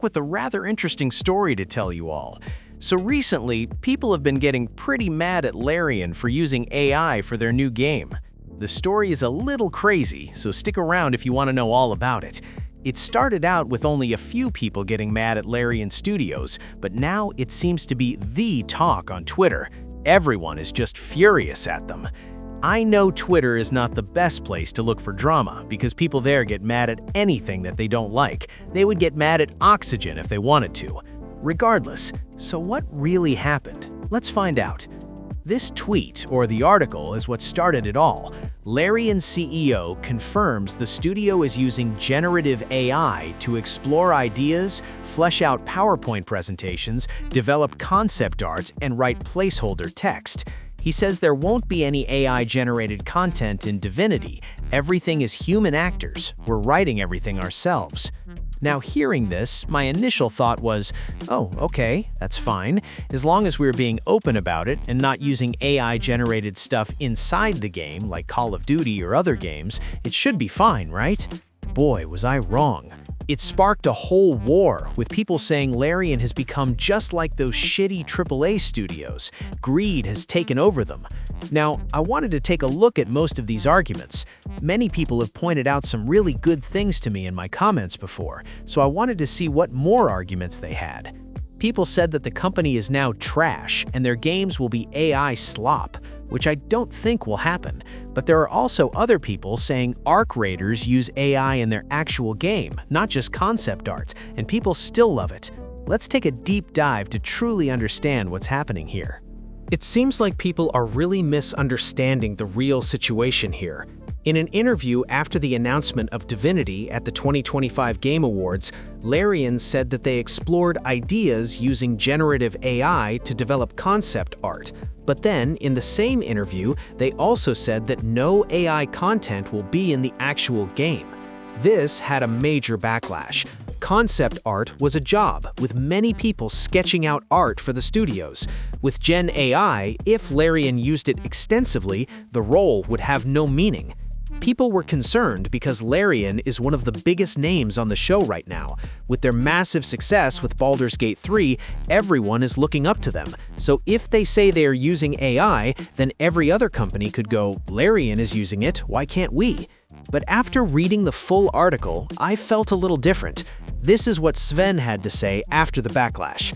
with a rather interesting story to tell you all. So recently, people have been getting pretty mad at Larian for using AI for their new game. The story is a little crazy, so stick around if you want to know all about it. It started out with only a few people getting mad at Larian Studios, but now it seems to be the talk on Twitter. Everyone is just furious at them. I know Twitter is not the best place to look for drama because people there get mad at anything that they don't like. They would get mad at Oxygen if they wanted to. Regardless, so what really happened? Let's find out. This tweet, or the article, is what started it all. Larian CEO confirms the studio is using generative AI to explore ideas, flesh out PowerPoint presentations, develop concept art, and write placeholder text. He says there won't be any AI-generated content in Divinity. Everything is human actors. We're writing everything ourselves. Now, hearing this, my initial thought was, oh, okay, that's fine. As long as we're being open about it and not using AI-generated stuff inside the game, like Call of Duty or other games, it should be fine, right? Boy, was I wrong. It sparked a whole war, with people saying Larian has become just like those shitty AAA studios. Greed has taken over them. Now, I wanted to take a look at most of these arguments. Many people have pointed out some really good things to me in my comments before, so I wanted to see what more arguments they had. People said that the company is now trash and their games will be AI slop, which I don't think will happen. But there are also other people saying Arc Raiders use AI in their actual game, not just concept art, and people still love it. Let's take a deep dive to truly understand what's happening here. It seems like people are really misunderstanding the real situation here. In an interview after the announcement of Divinity at the 2025 Game Awards, Larian said that they explored ideas using generative AI to develop concept art. But then, in the same interview, they also said that no AI content will be in the actual game. This had a major backlash. Concept art was a job, with many people sketching out art for the studios. With Gen AI, if Larian used it extensively, the role would have no meaning. People were concerned because Larian is one of the biggest names on the show right now. With their massive success with Baldur's Gate 3, everyone is looking up to them. So if they say they are using AI, then every other company could go, Larian is using it, why can't we? But after reading the full article, I felt a little different. This is what Sven had to say after the backlash.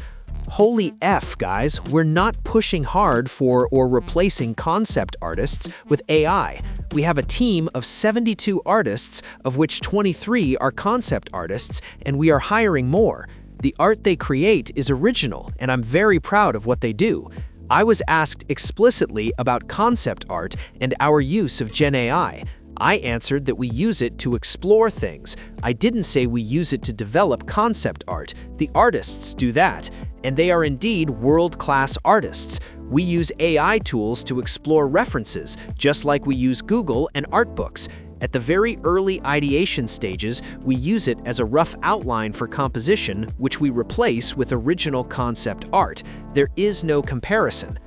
Holy F, guys, we're not pushing hard for or replacing concept artists with AI. We have a team of 72 artists, of which 23 are concept artists, and we are hiring more. The art they create is original, and I'm very proud of what they do. I was asked explicitly about concept art and our use of Gen AI. I answered that we use it to explore things. I didn't say we use it to develop concept art. The artists do that, and they are indeed world-class artists. We use AI tools to explore references, just like we use Google and Artbooks. At the very early ideation stages, we use it as a rough outline for composition, which we replace with original concept art. There is no comparison.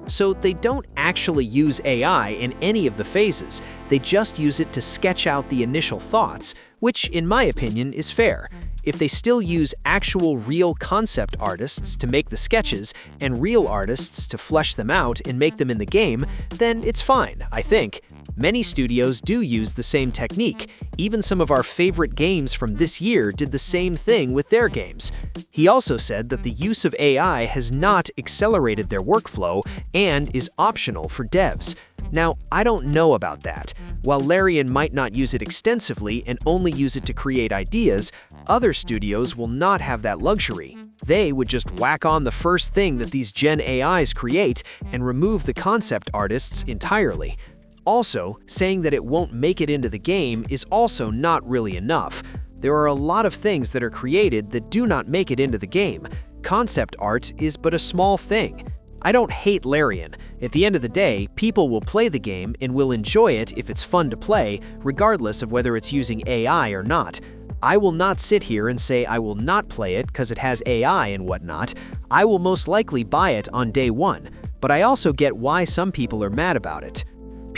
So they don't actually use AI in any of the phases, they just use it to sketch out the initial thoughts, which in my opinion is fair. If they still use actual real concept artists to make the sketches and real artists to flesh them out and make them in the game, then it's fine, I think. Many studios do use the same technique. Even some of our favorite games from this year did the same thing with their games. He also said that the use of AI has not accelerated their workflow and is optional for devs. Now, I don't know about that. While Larian might not use it extensively and only use it to create ideas, other studios will not have that luxury. They would just whack on the first thing that these Gen AIs create and remove the concept artists entirely. Also, saying that it won't make it into the game is also not really enough. There are a lot of things that are created that do not make it into the game. Concept art is but a small thing. I don't hate Larian. At the end of the day, people will play the game and will enjoy it if it's fun to play, regardless of whether it's using AI or not. I will not sit here and say I will not play it because it has AI and whatnot. I will most likely buy it on day one, but I also get why some people are mad about it.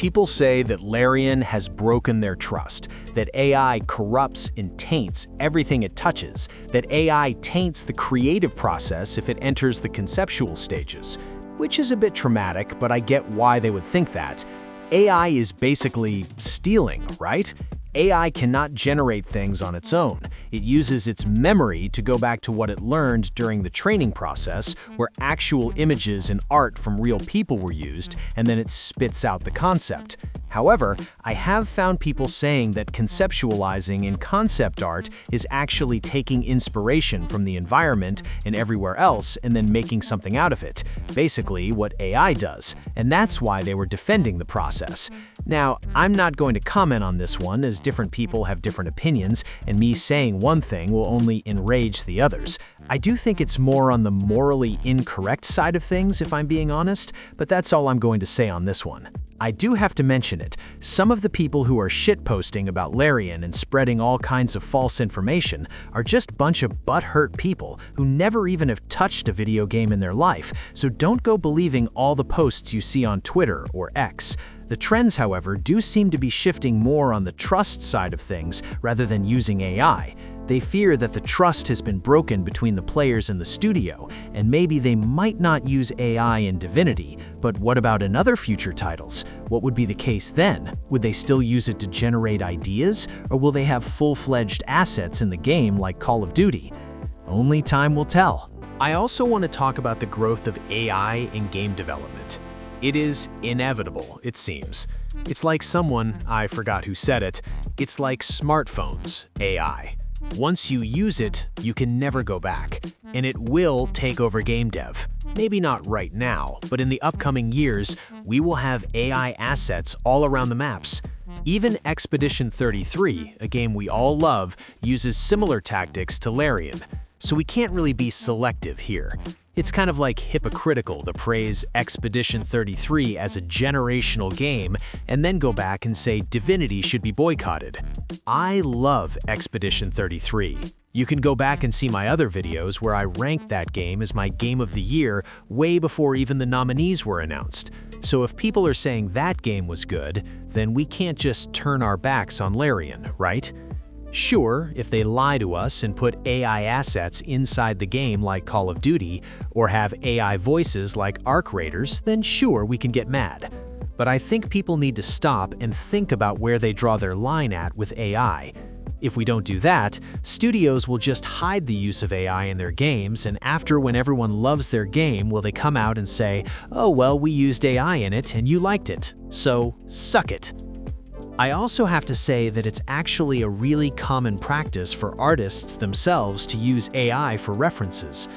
People say that Larian has broken their trust, that AI corrupts and taints everything it touches, that AI taints the creative process if it enters the conceptual stages, which is a bit traumatic, but I get why they would think that. AI is basically stealing, right? AI cannot generate things on its own. It uses its memory to go back to what it learned during the training process, where actual images and art from real people were used, and then it spits out the concept. However, I have found people saying that conceptualizing in concept art is actually taking inspiration from the environment and everywhere else and then making something out of it, basically what AI does, and that's why they were defending the process. Now, I'm not going to comment on this one, as different people have different opinions, and me saying one thing will only enrage the others. I do think it's more on the morally incorrect side of things, if I'm being honest, but that's all I'm going to say on this one. I do have to mention it. Some of the people who are shitposting about Larian and spreading all kinds of false information are just bunch of butthurt people who never even have touched a video game in their life, so don't go believing all the posts you see on Twitter or X. The trends, however, do seem to be shifting more on the trust side of things rather than using AI. They fear that the trust has been broken between the players and the studio, and maybe they might not use AI in Divinity, but what about in other future titles? What would be the case then? Would they still use it to generate ideas, or will they have full-fledged assets in the game like Call of Duty? Only time will tell. I also want to talk about the growth of AI in game development. It is inevitable, it seems. It's like I forgot who said it, it's like smartphones, AI. Once you use it, you can never go back, and it will take over game dev. Maybe not right now, but in the upcoming years, we will have AI assets all around the maps. Even Expedition 33, a game we all love, uses similar tactics to Larian, so we can't really be selective here. It's kind of like hypocritical to praise Expedition 33 as a generational game and then go back and say Divinity should be boycotted. I love Expedition 33. You can go back and see my other videos where I ranked that game as my game of the year way before even the nominees were announced. So if people are saying that game was good, then we can't just turn our backs on Larian, right? Sure, if they lie to us and put AI assets inside the game like Call of Duty, or have AI voices like Arc Raiders, then sure, we can get mad. But I think people need to stop and think about where they draw their line at with AI. If we don't do that, studios will just hide the use of AI in their games, and after when everyone loves their game, will they come out and say, oh well, we used AI in it and you liked it, so suck it. I also have to say that it's actually a really common practice for artists themselves to use AI for references.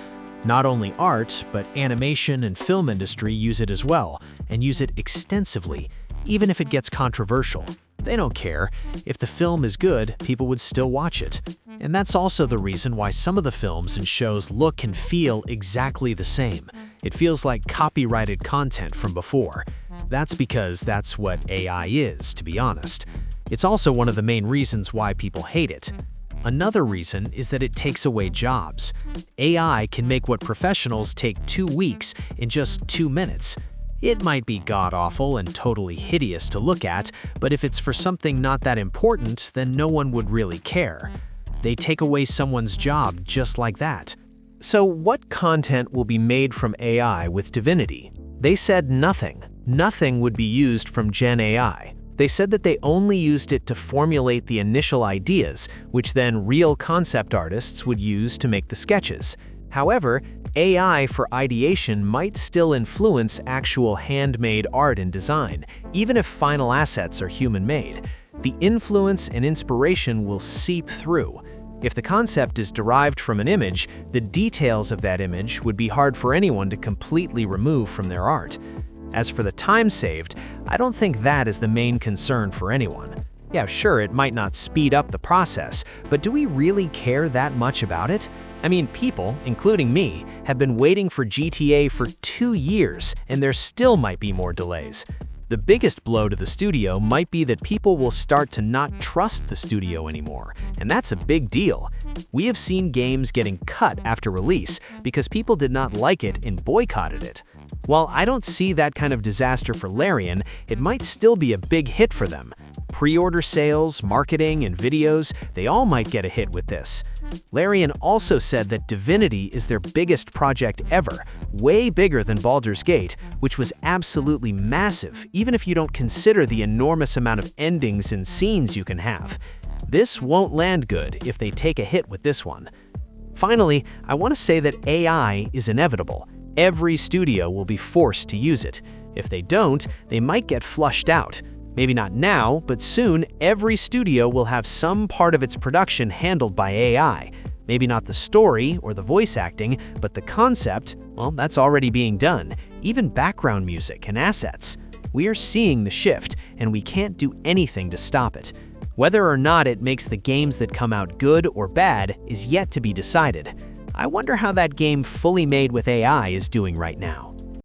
Not only art, but animation and film industry use it as well, and use it extensively, even if it gets controversial. They don't care. If the film is good, people would still watch it. And that's also the reason why some of the films and shows look and feel exactly the same. It feels like copyrighted content from before. That's because that's what AI is, to be honest. It's also one of the main reasons why people hate it. Another reason is that it takes away jobs. AI can make what professionals take 2 weeks in just 2 minutes. It might be god-awful and totally hideous to look at, but if it's for something not that important, then no one would really care. They take away someone's job just like that. So what content will be made from AI with Divinity? They said nothing. Nothing would be used from Gen AI. They said that they only used it to formulate the initial ideas, which then real concept artists would use to make the sketches. However, AI for ideation might still influence actual handmade art and design, even if final assets are human-made. The influence and inspiration will seep through. If the concept is derived from an image, the details of that image would be hard for anyone to completely remove from their art. As for the time saved, I don't think that is the main concern for anyone. Yeah, sure, it might not speed up the process, but do we really care that much about it? I mean, people, including me, have been waiting for GTA for 2 years, and there still might be more delays. The The biggest blow to the studio might be that people will start to not trust the studio anymore, and that's a big deal. We have seen games getting cut after release because people did not like it and boycotted it. While I don't see that kind of disaster for Larian, it might still be a big hit for them. Pre-order sales, marketing, and videos, they all might get a hit with this. Larian also said that Divinity is their biggest project ever, way bigger than Baldur's Gate, which was absolutely massive, even if you don't consider the enormous amount of endings and scenes you can have. This won't land good if they take a hit with this one. Finally, I want to say that AI is inevitable. Every studio will be forced to use it. If they don't, they might get flushed out. Maybe not now, but soon every studio will have some part of its production handled by AI. Maybe not the story or the voice acting, but the concept, well, that's already being done. Even background music and assets. We are seeing the shift, and we can't do anything to stop it. Whether or not it makes the games that come out good or bad is yet to be decided. I wonder how that game fully made with AI is doing right now.